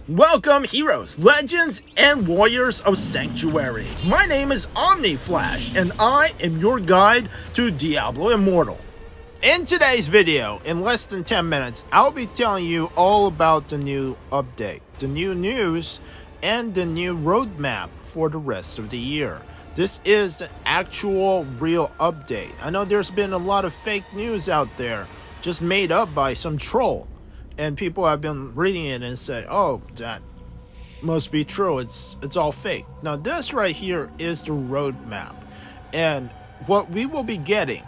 Welcome, heroes, legends, and warriors of Sanctuary. My name is Omni and I am your guide to Diablo Immortal. In today's video, in less than 10 minutes, I'll be telling you all about the new update, the new news, and the new roadmap for the rest of the year. This is the actual real update. I know there's been a lot of fake news out there, just made up by some troll. And people have been reading it and said, oh, that must be true. It's all fake. Now, this right here is the roadmap. And what we will be getting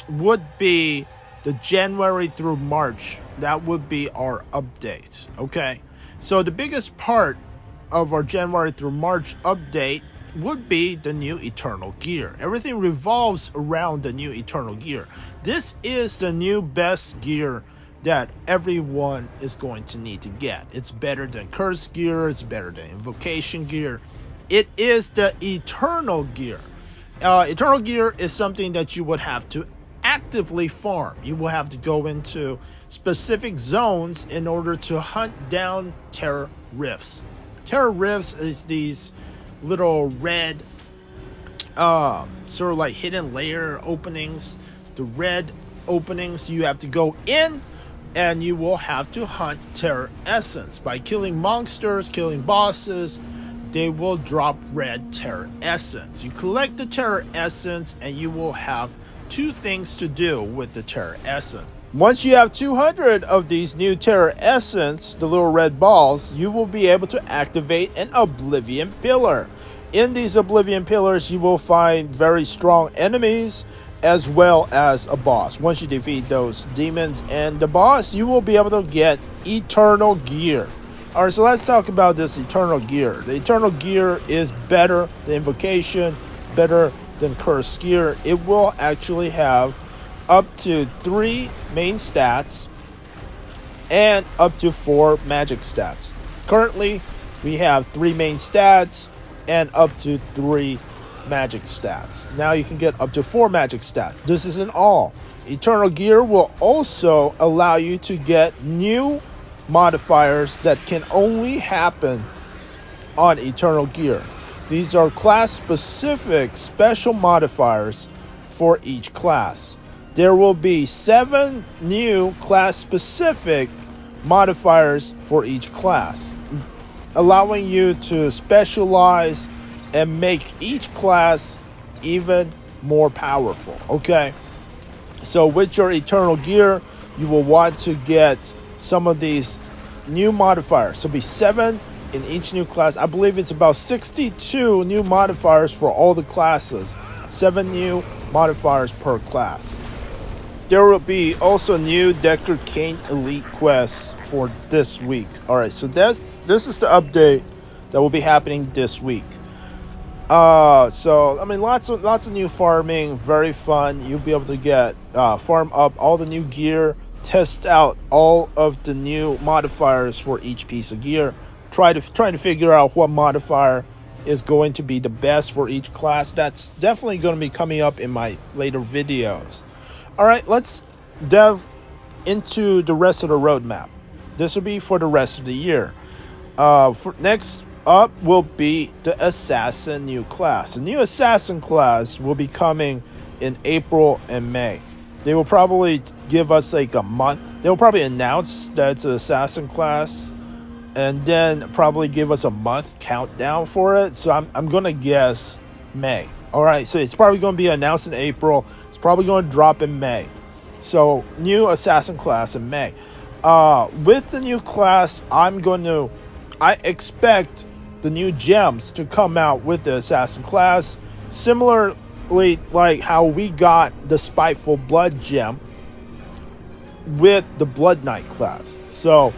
would be the January through March. That would be our update. Okay? So the biggest part of our January through March update would be the new Eternal gear. Everything revolves around the new Eternal gear. This is the new best gear that everyone is going to need to get. It's better than curse gear, it's better than invocation gear. It is the Eternal gear. Eternal gear is something that you would have to actively farm. You will have to go into specific zones in order to hunt down Terror Rifts. Terror Rifts is these little red sort of like hidden layer openings. The red openings, you have to go in and you will have to hunt Terror Essence. By killing monsters, killing bosses, they will drop red Terror Essence. You collect the Terror Essence and you will have two things to do with the Terror Essence. Once you have 200 of these new Terror Essence, the little red balls, you will be able to activate an Oblivion Pillar. In these Oblivion Pillars, you will find very strong enemies as well as a boss. Once you defeat those demons and the boss, you will be able to get Eternal gear. Alright, so let's talk about this Eternal gear. The Eternal gear is better than invocation, better than curse gear. It will actually have up to 3 main stats and up to 4 magic stats. Currently, we have 3 main stats and up to 3 magic stats. Now you can get up to 4 magic stats. This isn't all. Eternal gear will also allow you to get new modifiers that can only happen on Eternal gear. These are class specific special modifiers for each class. There will be 7 new class specific modifiers for each class, allowing you to specialize and make each class even more powerful. Okay, so with your Eternal gear, you will want to get some of these new modifiers. So be 7 in each new class. I believe it's about 62 new modifiers for all the classes. 7 new modifiers per class. There will be also new Decker Kane Elite quests for this week. Alright, so this is the update that will be happening this week. So I mean, lots of new farming, very fun. You'll be able to get farm up all the new gear, test out all of the new modifiers for each piece of gear. Trying to figure out what modifier is going to be the best for each class. That's definitely going to be coming up in my later videos. All right, let's delve into the rest of the roadmap. This will be for the rest of the year. For next up will be the Assassin new class. The new Assassin class will be coming in April and May. They will probably give us like a month. They'll probably announce that it's an Assassin class and then probably give us a month countdown for it. So I'm going to guess May. All right, so it's probably going to be announced in April. It's probably going to drop in May. So new Assassin class in May. With the new class, I expect the new gems to come out with the Assassin class, similarly like how we got the Spiteful Blood gem with the Blood Knight class. So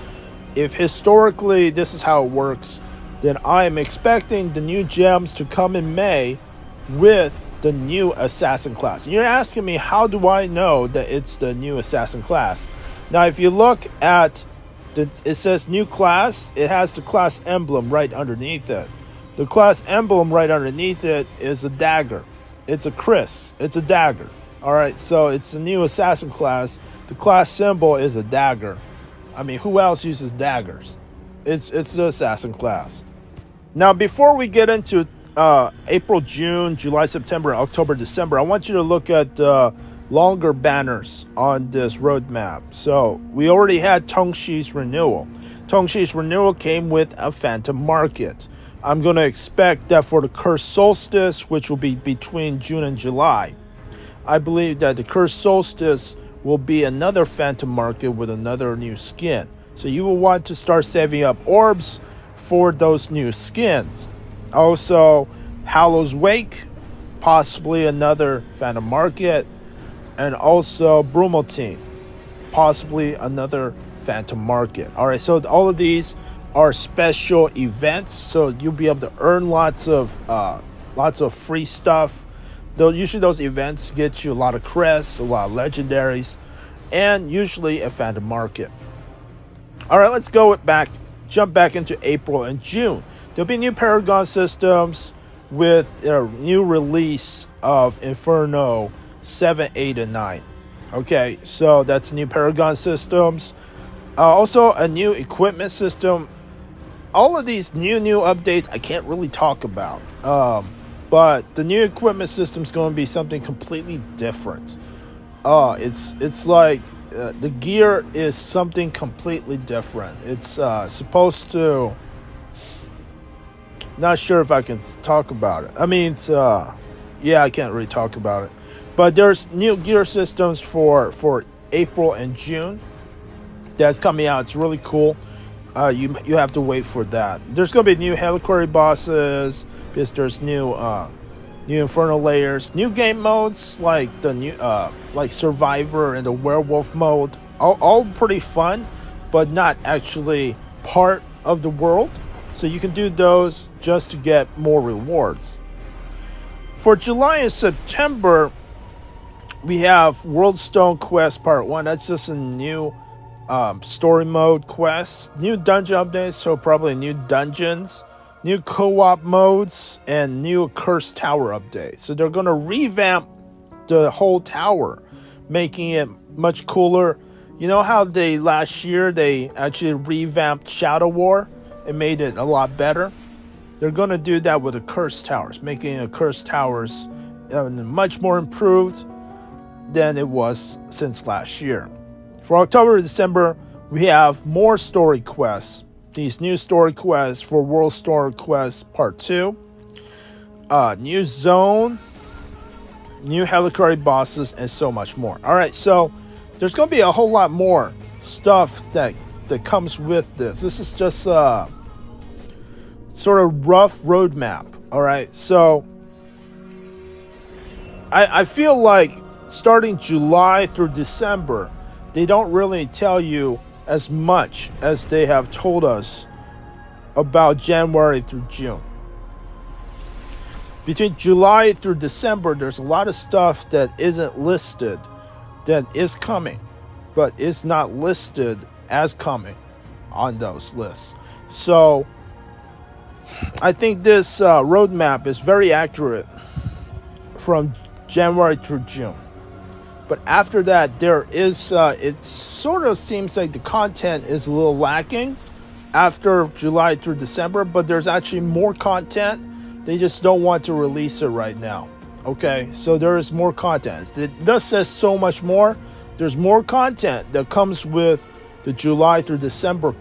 if historically this is how it works, then I am expecting the new gems to come in May with the new Assassin class. And you're asking me, how do I know that it's the new Assassin class? Now, if you look at it says new class, it has the class emblem right underneath it. The class emblem right underneath it is a dagger. It's a Chris. It's a dagger. Alright, so it's a new Assassin class. The class symbol is a dagger. I mean, who else uses daggers? It's the assassin class. Now, before we get into April, June, July, September, October, December, I want you to look at longer banners on this roadmap. So we already had Tongshi's renewal. Tongshi's renewal came with a Phantom Market. I'm going to expect that for the Cursed Solstice, which will be between June and July, I believe that the Cursed Solstice will be another Phantom Market with another new skin. So you will want to start saving up orbs for those new skins. Also, Hallow's Wake, possibly another Phantom Market, and also Brumaltine, possibly another Phantom Market. All right, so all of these are special events, so you'll be able to earn lots of free stuff. Though usually those events get you a lot of crests, a lot of legendaries, and usually a Phantom Market. All right, let's jump back into April and June. There'll be new Paragon systems with a new release of Inferno 7, 8, and 9. Okay, so that's new Paragon systems. Also, a new equipment system. All of these new updates I can't really talk about. But the new equipment system is going to be something completely different. It's like the gear is something completely different. It's supposed to. Not sure if I can talk about it. I mean, yeah, I can't really talk about it. But there's new gear systems for April and June that's coming out. It's really cool. You have to wait for that. There's gonna be new Heliquary bosses because there's new Infernal layers, new game modes like the new like Survivor and the Werewolf mode. All pretty fun, but not actually part of the world. So you can do those just to get more rewards. For July and September, we have World Stone Quest Part 1. That's just a new story mode quest. New dungeon updates, so probably new dungeons. New co-op modes, and new Cursed Tower update. So they're going to revamp the whole tower, making it much cooler. You know how last year they actually revamped Shadow War and made it a lot better? They're going to do that with the Cursed Towers, making the Cursed Towers much more improved than it was since last year. For October to December, we have more story quests. These new story quests for World Story Quest Part 2. New zone, new Heliquary bosses, and so much more. Alright, so there's going to be a whole lot more stuff that comes with this. This is just sort of rough roadmap. Alright, so I feel like starting July through December, they don't really tell you as much as they have told us about January through June. Between July through December, there's a lot of stuff that isn't listed that is coming, but is not listed as coming on those lists. So I think this roadmap is very accurate from January through June. But after that, there is, it sort of seems like the content is a little lacking after July through December, but there's actually more content. They just don't want to release it right now. Okay, so there is more content. It does say so much more. There's more content that comes with the July through December,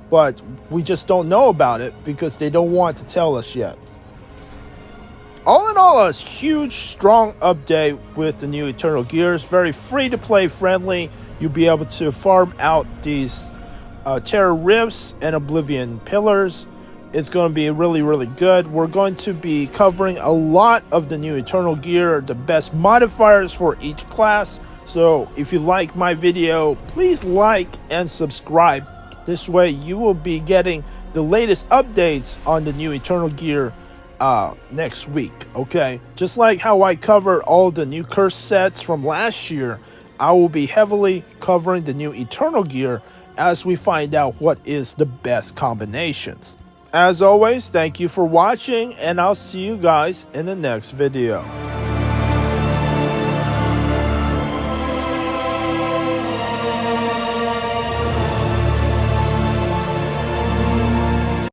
but we just don't know about it because they don't want to tell us yet. All in all, a huge, strong update with the new Eternal Gears. Very free-to-play friendly. You'll be able to farm out these Terror Rifts and Oblivion Pillars. It's going to be really, really good. We're going to be covering a lot of the new Eternal Gear, the best modifiers for each class. So if you like my video, please like and subscribe. This way you will be getting the latest updates on the new Eternal Gear next week. Okay, just like how I covered all the new curse sets from last year, I will be heavily covering the new Eternal Gear as we find out what is the best combinations. As always, thank you for watching, and I'll see you guys in the next video.